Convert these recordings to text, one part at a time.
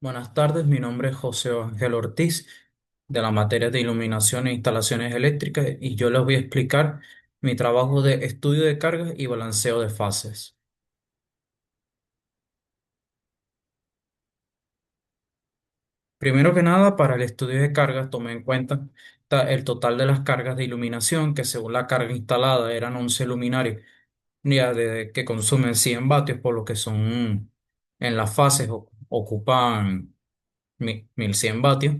Buenas tardes, mi nombre es José Ángel Ortiz de la materia de iluminación e instalaciones eléctricas y yo les voy a explicar mi trabajo de estudio de cargas y balanceo de fases. Primero que nada, para el estudio de cargas, tomé en cuenta el total de las cargas de iluminación, que según la carga instalada eran 11 luminarios que consumen 100 vatios, por lo que son en las fases ocupan 1100 vatios.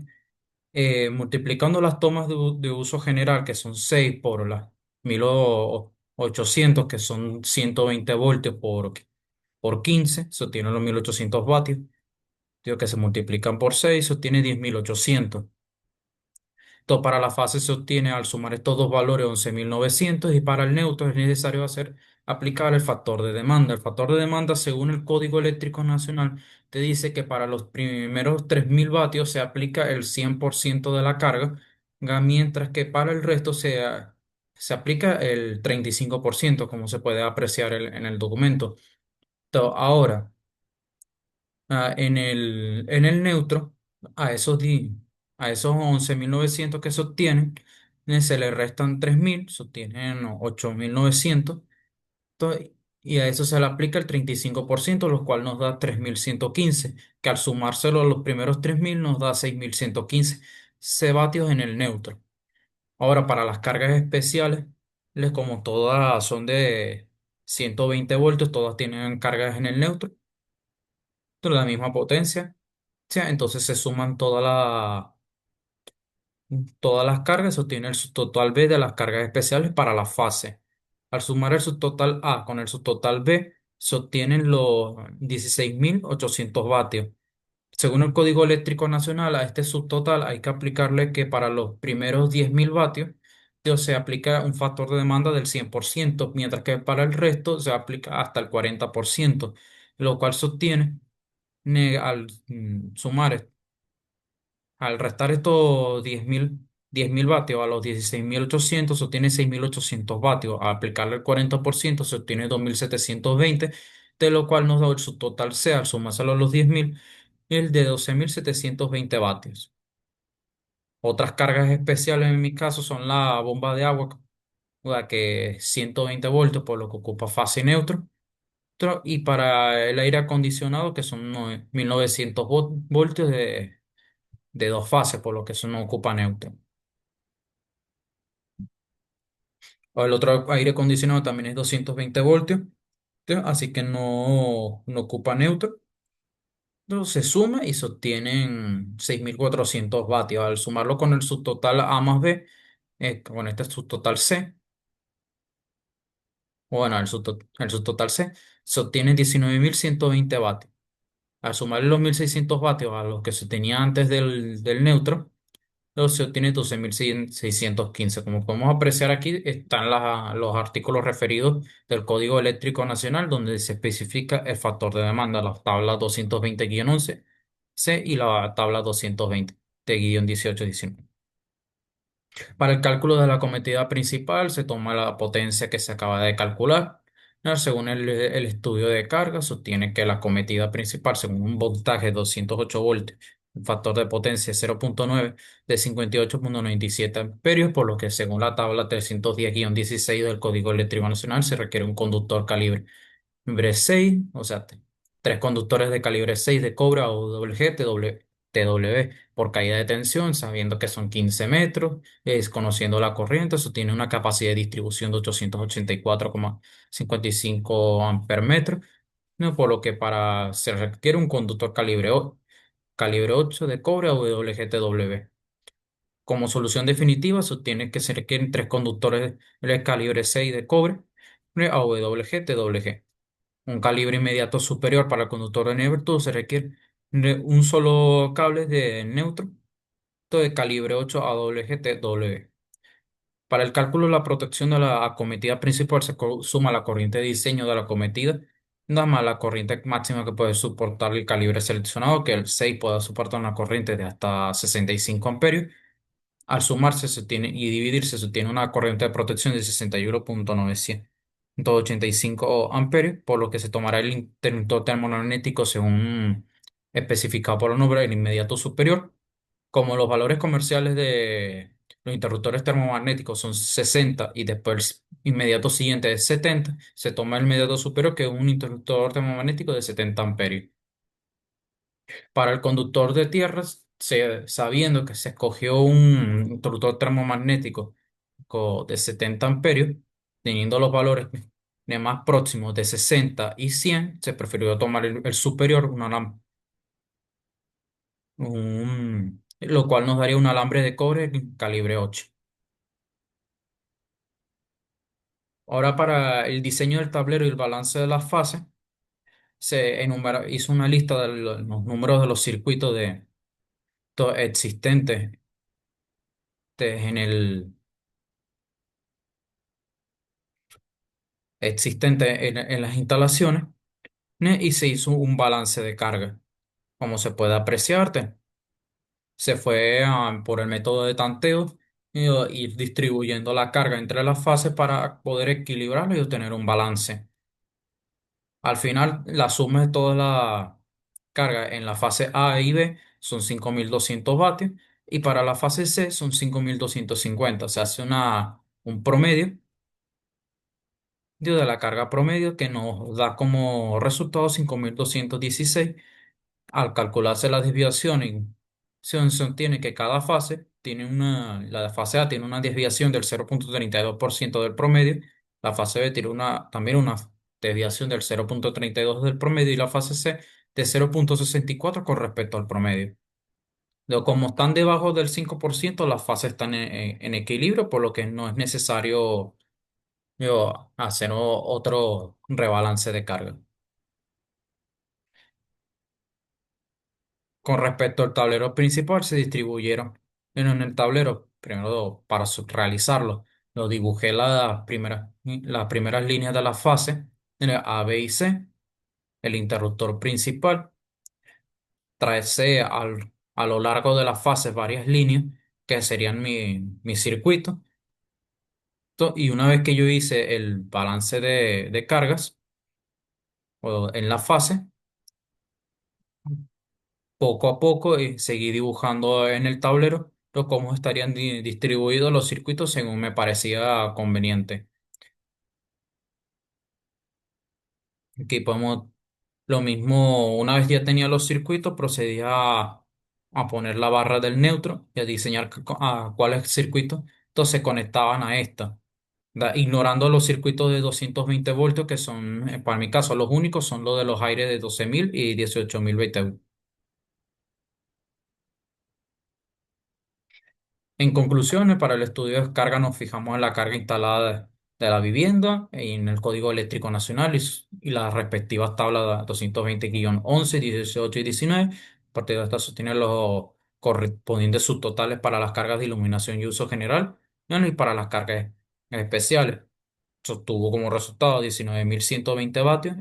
Multiplicando las tomas de uso general, que son 6 por las 1800 que son 120 voltios por 15, eso tiene los 1800 vatios. Digo que se multiplican por 6, eso tiene 10.800. Entonces, para la fase se obtiene al sumar estos dos valores 11.900 y para el neutro es necesario aplicar el factor de demanda. El factor de demanda, según el Código Eléctrico Nacional, te dice que para los primeros 3.000 vatios se aplica el 100% de la carga, mientras que para el resto se aplica el 35%, como se puede apreciar en el documento. Ahora, en el neutro, a esos, di- a esos 11.900 que se obtienen, se le restan 3.000, se obtienen 8.900, to- y a eso se le aplica el 35%, lo cual nos da 3.115, que al sumárselo a los primeros 3.000 nos da 6.115 vatios en el neutro. Ahora, para las cargas especiales, como todas son de 120 voltios, todas tienen cargas en el neutro de la misma potencia. Sí, entonces se suman todas las cargas, se obtiene el subtotal B de las cargas especiales para la fase. Al sumar el subtotal A con el subtotal B, se obtienen los 16.800 vatios. Según el Código Eléctrico Nacional, a este subtotal hay que aplicarle que para los primeros 10.000 vatios se aplica un factor de demanda del 100%, mientras que para el resto se aplica hasta el 40%, lo cual se obtiene al sumar. Al restar estos 10.000 vatios a los 16.800 se obtiene 6.800 vatios. Al aplicarle el 40% se obtiene 2.720, de lo cual nos da el subtotal C al sumárselo a los 10.000, el de 12.720 vatios. Otras cargas especiales en mi caso son la bomba de agua, la que es 120 voltios, por lo que ocupa fase neutro. Y para el aire acondicionado, que son 1.900 voltios de dos fases, por lo que eso no ocupa neutro. O el otro aire acondicionado también es 220 voltios, ¿sí? Así que no ocupa neutro. Entonces se suma y se obtienen 6.400 vatios. Al sumarlo con el subtotal A más B, con este subtotal C, o bueno, el subtotal C, se obtienen 19.120 vatios. Al sumarle los 1.600 vatios a los que se tenía antes del neutro, luego se obtiene 12.615. Como podemos apreciar aquí, están los artículos referidos del Código Eléctrico Nacional, donde se especifica el factor de demanda, la tabla 220-11 C y la tabla 220-18-19. Para el cálculo de la cometida principal se toma la potencia que se acaba de calcular. ¿No? Según el estudio de carga, sostiene que la cometida principal, según un voltaje de 208 voltios, un factor de potencia 0,9 de 58,97 amperios, por lo que según la tabla 310-16 del Código Eléctrico Nacional se requiere un conductor calibre 6, o sea, tres conductores de calibre 6 de cobre o WG TW por caída de tensión, sabiendo que son 15 metros, conociendo la corriente, eso tiene una capacidad de distribución de 884,55 amperes, ¿no? Por lo que se requiere un conductor calibre 8 de cobre o WGTW. Como solución definitiva, se obtiene que se requieren tres conductores de calibre 6 de cobre, a WGTW. Un calibre inmediato superior para el conductor de neutro se requiere de un solo cable de neutro de calibre 8 AWGTW. Para el cálculo de la protección de la acometida principal se suma la corriente de diseño de la acometida, nada más la corriente máxima que puede soportar el calibre seleccionado, que el 6 pueda soportar una corriente de hasta 65 amperios. Al sumarse se tiene y dividirse se tiene una corriente de protección de 61,985 amperios, por lo que se tomará el interruptor termomagnético según especificado por el número del inmediato superior. Como los valores comerciales de los interruptores termomagnéticos son 60 y después el inmediato siguiente es 70, se toma el inmediato superior, que es un interruptor termomagnético de 70 amperios. Para el conductor de tierras, sabiendo que se escogió un interruptor termomagnético de 70 amperios, teniendo los valores de más próximos de 60 y 100, se prefirió tomar el superior, lo cual nos daría un alambre de cobre calibre 8. Ahora, para el diseño del tablero y el balance de las fases, hizo una lista de los números de los circuitos existentes en en las instalaciones, ¿no? Y se hizo un balance de carga. Como se puede apreciarte, se fue por el método de tanteo y ir distribuyendo la carga entre las fases para poder equilibrarlo y obtener un balance. Al final, la suma de toda la carga en la fase A y B son 5.200 vatios y para la fase C son 5.250. Se hace un promedio de la carga promedio que nos da como resultado 5.216. Al calcularse las desviaciones, se obtiene que cada fase la fase A tiene una desviación del 0,32% del promedio, la fase B tiene también una desviación del 0,32 del promedio y la fase C de 0,64 con respecto al promedio. Luego, como están debajo del 5%, las fases están en equilibrio, por lo que no es necesario hacer otro rebalance de carga. Con respecto al tablero principal, se distribuyeron en el tablero. Primero, para realizarlo, lo dibujé las primeras líneas de la fase, en el A, B y C, el interruptor principal. Tracé a lo largo de las fases varias líneas que serían mi circuito. Y una vez que yo hice el balance de cargas en la fase, poco a poco seguí dibujando en el tablero cómo estarían distribuidos los circuitos según me parecía conveniente. Aquí podemos lo mismo, una vez ya tenía los circuitos, procedía a poner la barra del neutro y a diseñar a cuáles circuitos entonces se conectaban a esta. Ignorando los circuitos de 220 voltios que son, para mi caso, los únicos son los de los aires de 12.000 y 18.000 BTU. En conclusiones, para el estudio de carga nos fijamos en la carga instalada de la vivienda, en el Código Eléctrico Nacional y las respectivas tablas 220-11, 18 y 19. A partir de esta sostiene los correspondientes subtotales para las cargas de iluminación y uso general, ¿no? Y para las cargas especiales. Sostuvo como resultado 19.120 vatios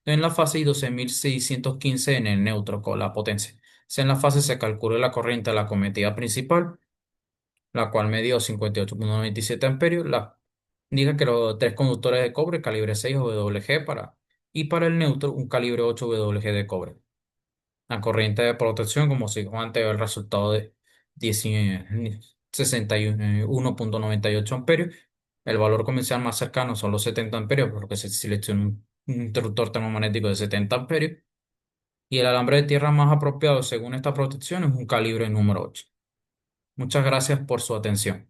en la fase y 12.615 en el neutro con la potencia. Si en la fase se calcula la corriente de la cometida principal, la cual me dio 58,97 amperios. Diga que los tres conductores de cobre, calibre 6 WG y para el neutro, un calibre 8 WG de cobre. La corriente de protección, como si antes, dio el resultado de 61,98 amperios. El valor comercial más cercano son los 70 amperios, porque se selecciona un interruptor termomagnético de 70 amperios. Y el alambre de tierra más apropiado según esta protección es un calibre número 8. Muchas gracias por su atención.